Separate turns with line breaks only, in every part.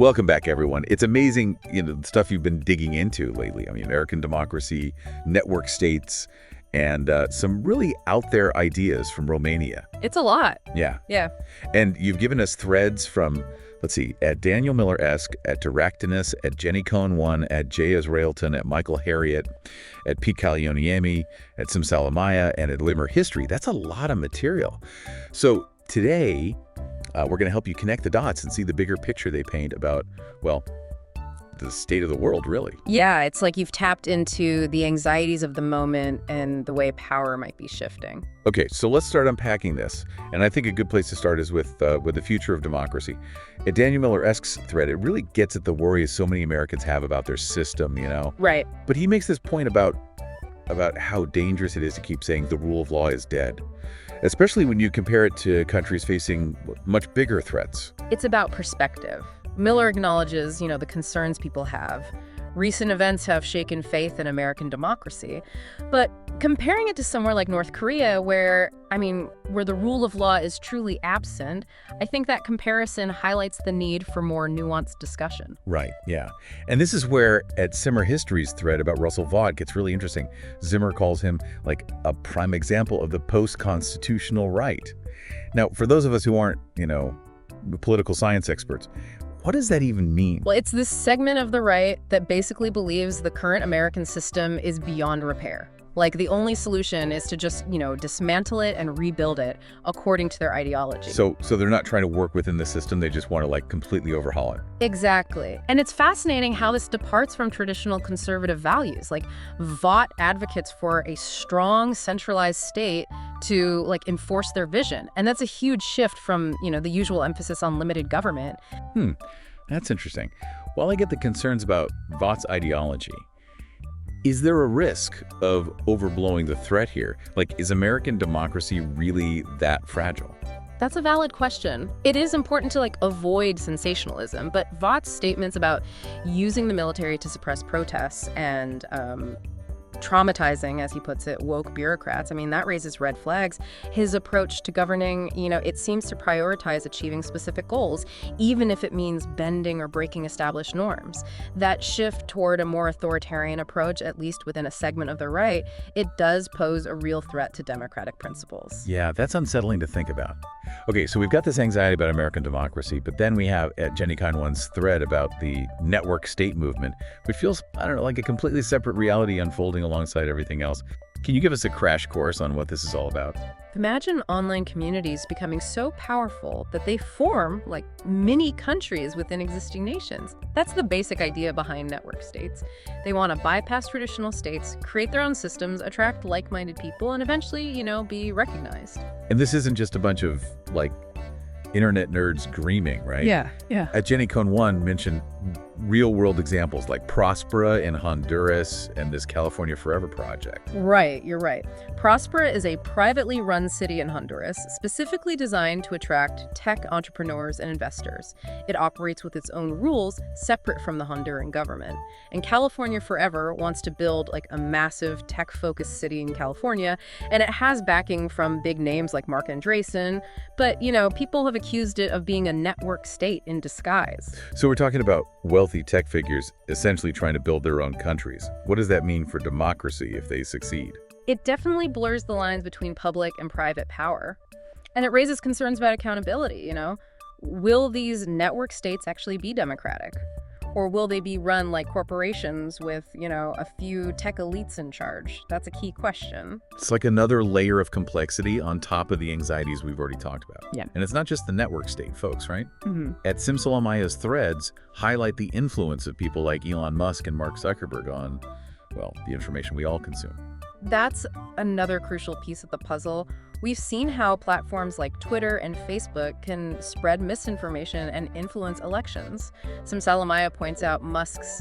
Welcome back, everyone. It's amazing, the stuff you've been digging into lately. I mean, American democracy, network states, and some really out there ideas from Romania.
It's a lot.
Yeah.
Yeah.
And you've given us threads from, let's see, at Daniel Miller-esque, at Diractinus, at Jenny Cohen1, at Jay Israelton, at Michael Harriet, at Pete Calioniemi, at Simsalamaya, and at Limmer History. That's a lot of material. So today, we're going to help you connect the dots and see the bigger picture they paint about, well, the state of the world, really.
Yeah, it's like you've tapped into the anxieties of the moment and the way power might be shifting.
Okay, so let's start unpacking this. And I think a good place to start is with the future of democracy. At Daniel Miller-esque's thread, it really gets at the worries so many Americans have about their system,
Right.
But he makes this point about how dangerous it is to keep saying the rule of law is dead, especially when you compare it to countries facing much bigger threats.
It's about perspective. Miller acknowledges, the concerns people have. Recent events have shaken faith in American democracy. But comparing it to somewhere like North Korea, where the rule of law is truly absent, I think that comparison highlights the need for more nuanced discussion.
Right, yeah. And this is where, at Zimmer History's thread about Russell Vaught gets really interesting. Zimmer calls him like a prime example of the post-constitutional right. Now, for those of us who aren't, political science experts, what does that even mean?
Well, it's this segment of the right that basically believes the current American system is beyond repair. Like, the only solution is to just, dismantle it and rebuild it according to their ideology.
So they're not trying to work within the system, they just want to, completely overhaul it.
Exactly. And it's fascinating how this departs from traditional conservative values. Like, Vaught advocates for a strong, centralized state to, enforce their vision. And that's a huge shift from, the usual emphasis on limited government.
That's interesting. While I get the concerns about Vaught's ideology, is there a risk of overblowing the threat here? Is American democracy really that fragile?
That's a valid question. It is important to avoid sensationalism, but Vaught's statements about using the military to suppress protests and traumatizing, as he puts it, woke bureaucrats, that raises red flags. His approach to governing, it seems to prioritize achieving specific goals, even if it means bending or breaking established norms. That shift toward a more authoritarian approach, at least within a segment of the right, it does pose a real threat to democratic principles.
Yeah, that's unsettling to think about. Okay, so we've got this anxiety about American democracy, but then we have at Jenny Cohen1's thread about the network state movement, which feels, like a completely separate reality unfolding alongside everything else. Can you give us a crash course on what this is all about?
Imagine online communities becoming so powerful that they form mini countries within existing nations. That's the basic idea behind network states. They want to bypass traditional states, create their own systems, attract like-minded people, and eventually, be recognized.
And this isn't just a bunch of, internet nerds dreaming, right?
Yeah.
At Jenny Cohen1 mentioned real-world examples like Prospera in Honduras and this California Forever project.
Right, you're right. Prospera is a privately run city in Honduras, specifically designed to attract tech entrepreneurs and investors. It operates with its own rules, separate from the Honduran government. And California Forever wants to build a massive tech-focused city in California, and it has backing from big names like Mark Andreessen, but, people have accused it of being a network state in disguise.
So we're talking about wealthy tech figures essentially trying to build their own countries. What does that mean for democracy if they succeed?
It definitely blurs the lines between public and private power. And it raises concerns about accountability, Will these network states actually be democratic? Or will they be run like corporations with, a few tech elites in charge? That's a key question.
It's like another layer of complexity on top of the anxieties we've already talked about.
Yeah.
And it's not just the network state, folks, right?
Mm-hmm.
At Simsalamaya's threads highlight the influence of people like Elon Musk and Mark Zuckerberg on, the information we all consume.
That's another crucial piece of the puzzle. We've seen how platforms like Twitter and Facebook can spread misinformation and influence elections. Simsalamaya points out Musk's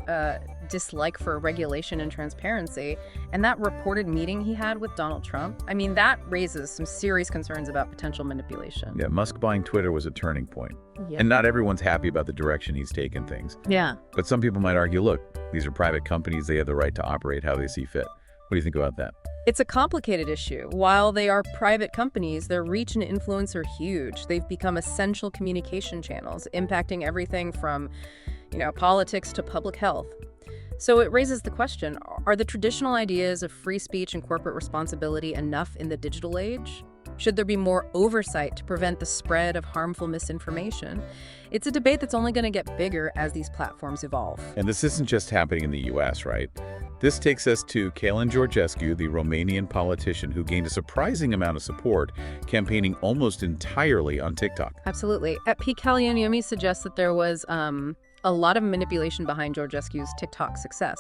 dislike for regulation and transparency, and that reported meeting he had with Donald Trump. That raises some serious concerns about potential manipulation.
Yeah, Musk buying Twitter was a turning point.
Yeah.
And not everyone's happy about the direction he's taken things.
Yeah.
But some people might argue, look, these are private companies, they have the right to operate how they see fit. What do you think about that?
It's a complicated issue. While they are private companies, their reach and influence are huge. They've become essential communication channels, impacting everything from, politics to public health. So it raises the question, are the traditional ideas of free speech and corporate responsibility enough in the digital age? Should there be more oversight to prevent the spread of harmful misinformation? It's a debate that's only going to get bigger as these platforms evolve.
And this isn't just happening in the U.S., right? This takes us to Calin Georgescu, the Romanian politician who gained a surprising amount of support, campaigning almost entirely on TikTok.
Absolutely. At Calin suggests that there was a lot of manipulation behind Georgescu's TikTok success.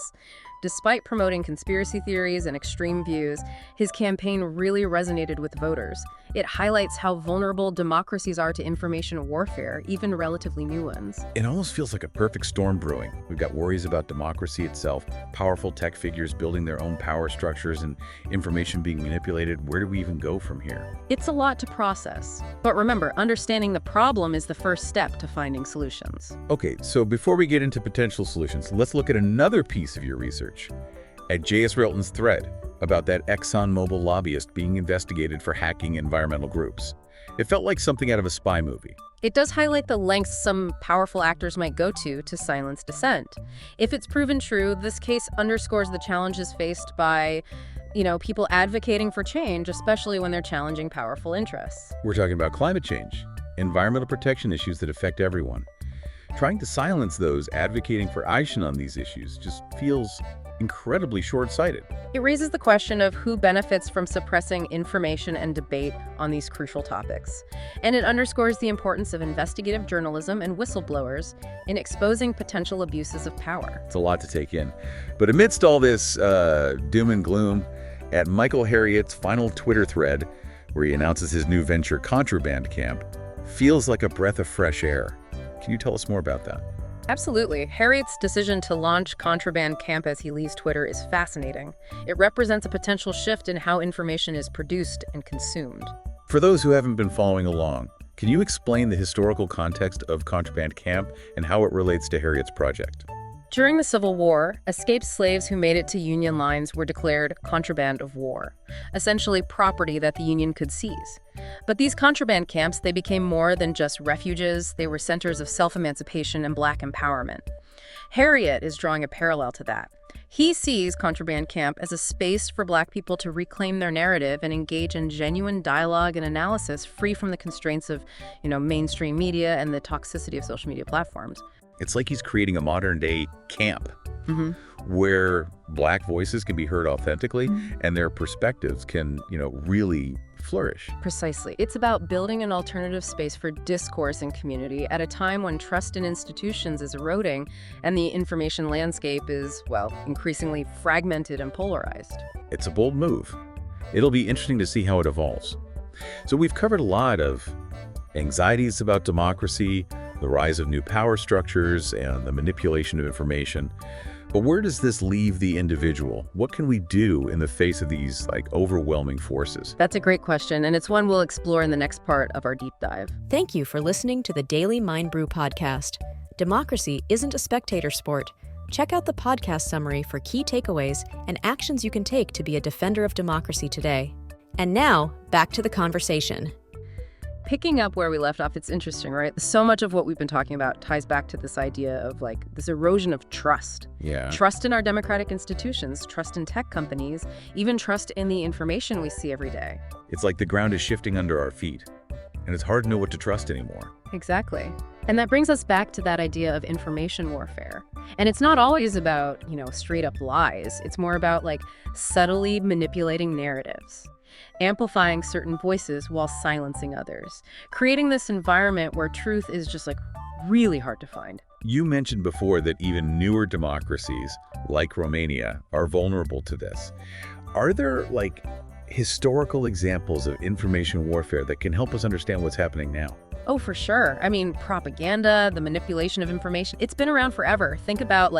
Despite promoting conspiracy theories and extreme views, his campaign really resonated with voters. It highlights how vulnerable democracies are to information warfare, even relatively new ones.
It almost feels like a perfect storm brewing. We've got worries about democracy itself, powerful tech figures building their own power structures, and information being manipulated. Where do we even go from here?
It's a lot to process. But remember, understanding the problem is the first step to finding solutions.
Okay, so before we get into potential solutions, let's look at another piece of your research. At J.S. Railton's thread about that ExxonMobil lobbyist being investigated for hacking environmental groups. It felt like something out of a spy movie.
It does highlight the lengths some powerful actors might go to silence dissent. If it's proven true, this case underscores the challenges faced by, people advocating for change, especially when they're challenging powerful interests.
We're talking about climate change, environmental protection issues that affect everyone. Trying to silence those advocating for action on these issues just feels incredibly short-sighted.
It raises the question of who benefits from suppressing information and debate on these crucial topics. And it underscores the importance of investigative journalism and whistleblowers in exposing potential abuses of power.
It's a lot to take in. But amidst all this doom and gloom, at Michael Harriot's final Twitter thread, where he announces his new venture, Contraband Camp, feels like a breath of fresh air. Can you tell us more about that?
Absolutely. Harriot's decision to launch Contraband Camp as he leaves Twitter is fascinating. It represents a potential shift in how information is produced and consumed.
For those who haven't been following along, can you explain the historical context of Contraband Camp and how it relates to Harriot's project?
During the Civil War, escaped slaves who made it to Union lines were declared contraband of war, essentially property that the Union could seize. But these contraband camps, they became more than just refuges. They were centers of self-emancipation and Black empowerment. Harriot is drawing a parallel to that. He sees Contraband Camp as a space for Black people to reclaim their narrative and engage in genuine dialogue and analysis free from the constraints of, mainstream media and the toxicity of social media platforms.
It's like he's creating a modern-day camp where Black voices can be heard authentically and their perspectives can, really flourish.
Precisely. It's about building an alternative space for discourse and community at a time when trust in institutions is eroding and the information landscape is, increasingly fragmented and polarized.
It's a bold move. It'll be interesting to see how it evolves. So we've covered a lot of anxieties about democracy, the rise of new power structures, and the manipulation of information. But where does this leave the individual? What can we do in the face of these overwhelming forces?
That's a great question, and it's one we'll explore in the next part of our deep dive.
Thank you for listening to the Daily Mind Brew podcast. Democracy isn't a spectator sport. Check out the podcast summary for key takeaways and actions you can take to be a defender of democracy today. And now, back to the conversation.
Picking up where we left off, it's interesting, right? So much of what we've been talking about ties back to this idea of this erosion of trust.
Yeah.
Trust in our democratic institutions, trust in tech companies, even trust in the information we see every day.
It's like the ground is shifting under our feet, and it's hard to know what to trust anymore.
Exactly. And that brings us back to that idea of information warfare. And it's not always about, straight up lies. It's more about subtly manipulating narratives, amplifying certain voices while silencing others, creating this environment where truth is just really hard to find.
You mentioned before that even newer democracies like Romania are vulnerable to this. Are there historical examples of information warfare that can help us understand what's happening now?
Oh, for sure. I mean, propaganda, the manipulation of information, it's been around forever. Think about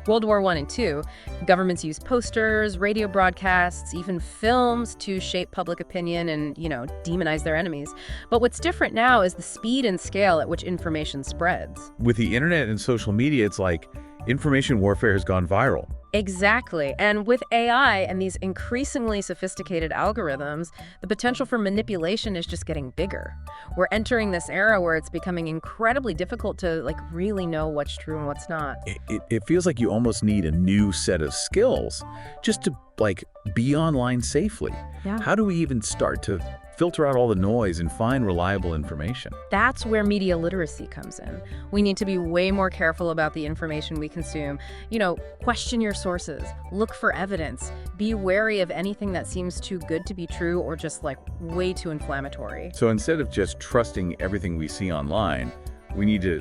World War I and II. Governments used posters, radio broadcasts, even films to shape public opinion and, demonize their enemies. But what's different now is the speed and scale at which information spreads.
With the internet and social media, it's like information warfare has gone viral.
Exactly. And with AI and these increasingly sophisticated algorithms, the potential for manipulation is just getting bigger. We're entering this era where it's becoming incredibly difficult to really know what's true and what's not.
It feels like you almost need a new set of skills just to be online safely.
Yeah.
How do we even start to filter out all the noise and find reliable information?
That's where media literacy comes in. We need to be way more careful about the information we consume. Question your sources, look for evidence, be wary of anything that seems too good to be true or just way too inflammatory.
So instead of just trusting everything we see online, we need to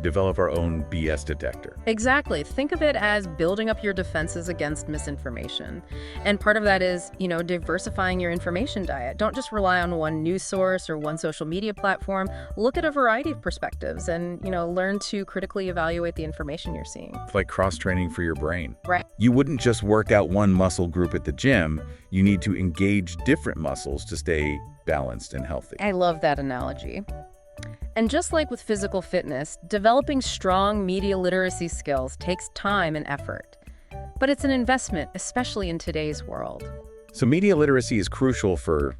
develop our own BS detector.
Exactly. Think of it as building up your defenses against misinformation. And part of that is, diversifying your information diet. Don't just rely on one news source or one social media platform. Look at a variety of perspectives and, learn to critically evaluate the information you're seeing.
It's like cross-training for your brain.
Right.
You wouldn't just work out one muscle group at the gym. You need to engage different muscles to stay balanced and healthy.
I love that analogy. And just like with physical fitness, developing strong media literacy skills takes time and effort. But it's an investment, especially in today's world.
So media literacy is crucial for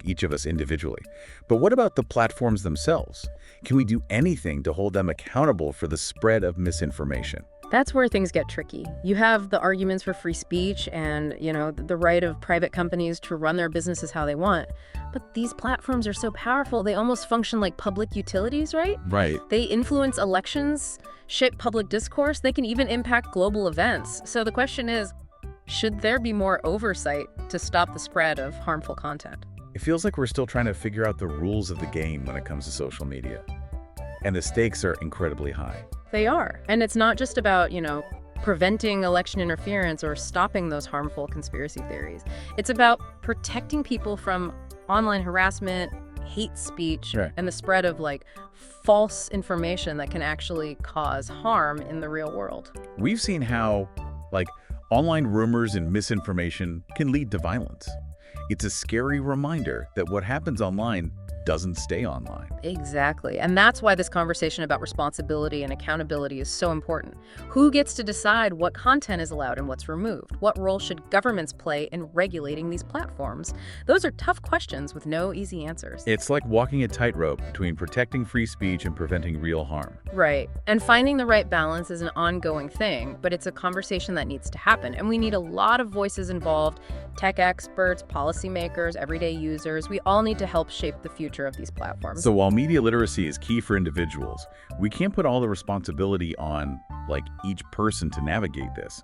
each of us individually. But what about the platforms themselves? Can we do anything to hold them accountable for the spread of misinformation?
That's where things get tricky. You have the arguments for free speech and, the right of private companies to run their businesses how they want. But these platforms are so powerful, they almost function like public utilities, right?
Right.
They influence elections, shape public discourse, they can even impact global events. So the question is, should there be more oversight to stop the spread of harmful content?
It feels like we're still trying to figure out the rules of the game when it comes to social media. And the stakes are incredibly high.
They are. And it's not just about, preventing election interference or stopping those harmful conspiracy theories. It's about protecting people from online harassment, hate speech,
Right.
and the spread of false information that can actually cause harm in the real world.
We've seen how online rumors and misinformation can lead to violence. It's a scary reminder that what happens online doesn't stay online.
Exactly. And that's why this conversation about responsibility and accountability is so important. Who gets to decide what content is allowed and what's removed? What role should governments play in regulating these platforms? Those are tough questions with no easy answers.
It's like walking a tightrope between protecting free speech and preventing real harm.
Right. And finding the right balance is an ongoing thing, but it's a conversation that needs to happen. And we need a lot of voices involved, tech experts, policymakers, everyday users. We all need to help shape the future of these platforms.
So while media literacy is key for individuals, we can't put all the responsibility on each person to navigate this.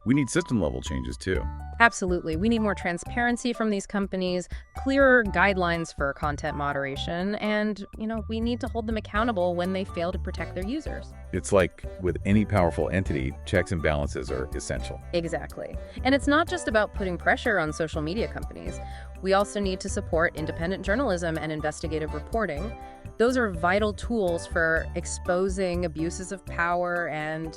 We need system-level changes too.
Absolutely. We need more transparency from these companies, clearer guidelines for content moderation, and, we need to hold them accountable when they fail to protect their users.
It's like with any powerful entity, checks and balances are essential.
Exactly. And it's not just about putting pressure on social media companies. We also need to support independent journalism and investigative reporting. Those are vital tools for exposing abuses of power and,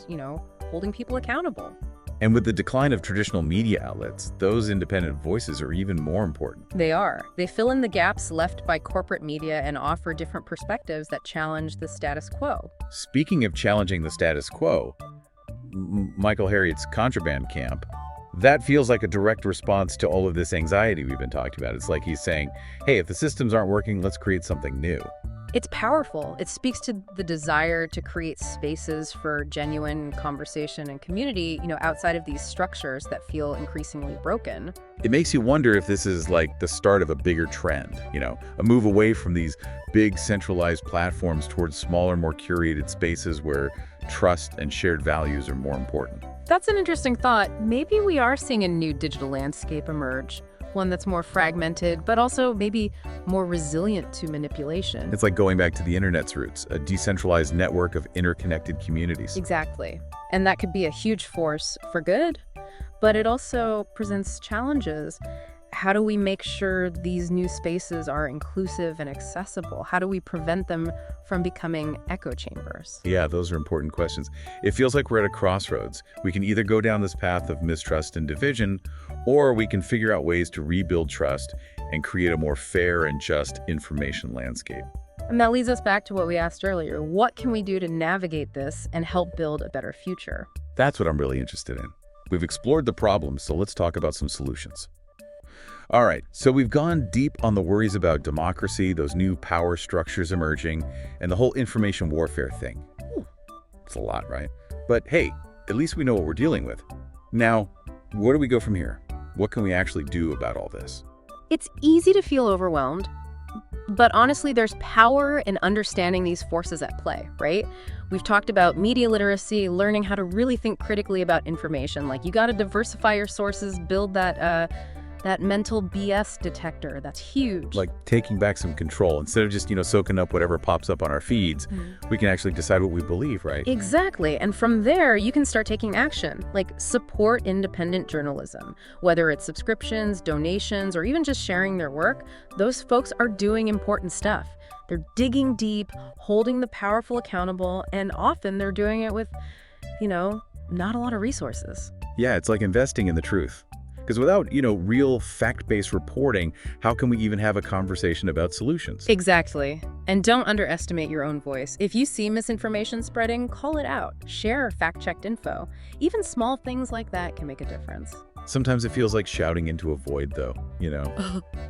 holding people accountable.
And with the decline of traditional media outlets, those independent voices are even more important.
They are. They fill in the gaps left by corporate media and offer different perspectives that challenge the status quo.
Speaking of challenging the status quo, Michael Harriot's Contraband Camp, that feels like a direct response to all of this anxiety we've been talking about. It's like he's saying, hey, if the systems aren't working, let's create something new.
It's powerful. It speaks to the desire to create spaces for genuine conversation and community, outside of these structures that feel increasingly broken.
It makes you wonder if this is the start of a bigger trend, a move away from these big centralized platforms towards smaller, more curated spaces where trust and shared values are more important.
That's an interesting thought. Maybe we are seeing a new digital landscape emerge. One that's more fragmented, but also maybe more resilient to manipulation.
It's like going back to the internet's roots, a decentralized network of interconnected communities.
Exactly. And that could be a huge force for good, but it also presents challenges. How do we make sure these new spaces are inclusive and accessible? How do we prevent them from becoming echo chambers?
Yeah, those are important questions. It feels like we're at a crossroads. We can either go down this path of mistrust and division, or we can figure out ways to rebuild trust and create a more fair and just information landscape.
And that leads us back to what we asked earlier. What can we do to navigate this and help build a better future?
That's what I'm really interested in. We've explored the problems, so let's talk about some solutions. All right, so we've gone deep on the worries about democracy, those new power structures emerging, and the whole information warfare thing. It's a lot, right? But hey, at least we know what we're dealing with. Now, where do we go from here? What can we actually do about all this?
It's easy to feel overwhelmed, but honestly, there's power in understanding these forces at play, right? We've talked about media literacy, learning how to really think critically about information. Like, you got to diversify your sources, build that mental BS detector. That's huge.
Like taking back some control. Instead of just, soaking up whatever pops up on our feeds, we can actually decide what we believe, right?
Exactly. And from there, you can start taking action, like support independent journalism. Whether it's subscriptions, donations, or even just sharing their work, those folks are doing important stuff. They're digging deep, holding the powerful accountable, and often they're doing it with, not a lot of resources.
Yeah, it's like investing in the truth. Because without, real fact-based reporting, how can we even have a conversation about solutions?
Exactly. And don't underestimate your own voice. If you see misinformation spreading, call it out. Share fact-checked info. Even small things like that can make a difference.
Sometimes it feels like shouting into a void, though,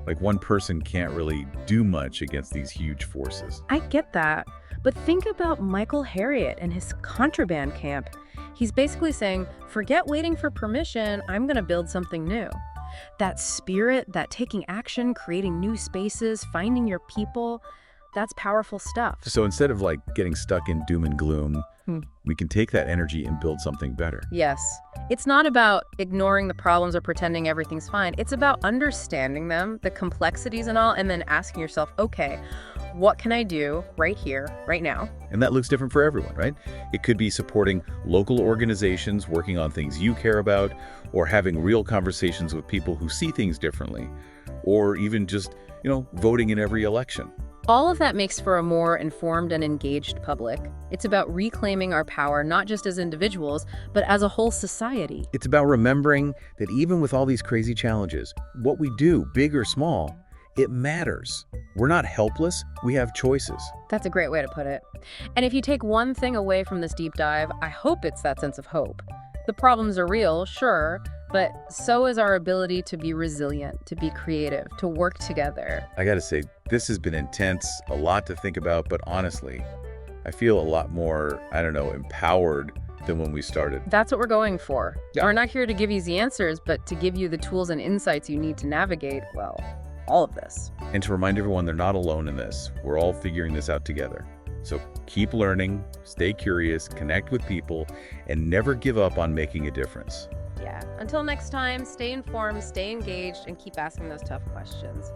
Like one person can't really do much against these huge forces.
I get that. But think about Michael Harriot and his contraband camp. He's basically saying, forget waiting for permission, I'm going to build something new. That spirit, that taking action, creating new spaces, finding your people, that's powerful stuff.
So instead of getting stuck in doom and gloom, we can take that energy and build something better.
Yes. It's not about ignoring the problems or pretending everything's fine. It's about understanding them, the complexities and all, and then asking yourself, okay, what can I do right here, right now?
And that looks different for everyone, right? It could be supporting local organizations, working on things you care about, or having real conversations with people who see things differently, or even just, voting in every election.
All of that makes for a more informed and engaged public. It's about reclaiming our power, not just as individuals, but as a whole society.
It's about remembering that even with all these crazy challenges, what we do, big or small, it matters. We're not helpless, we have choices.
That's a great way to put it. And if you take one thing away from this deep dive, I hope it's that sense of hope. The problems are real, sure, but so is our ability to be resilient, to be creative, to work together.
I gotta say, this has been intense, a lot to think about, but honestly, I feel a lot more, empowered than when we started.
That's what we're going for.
Yeah.
We're not here to give you the answers, but to give you the tools and insights you need to navigate, all of this.
And to remind everyone they're not alone in this. We're all figuring this out together. So keep learning, stay curious, connect with people, and never give up on making a difference.
Yeah. Until next time, stay informed, stay engaged, and keep asking those tough questions.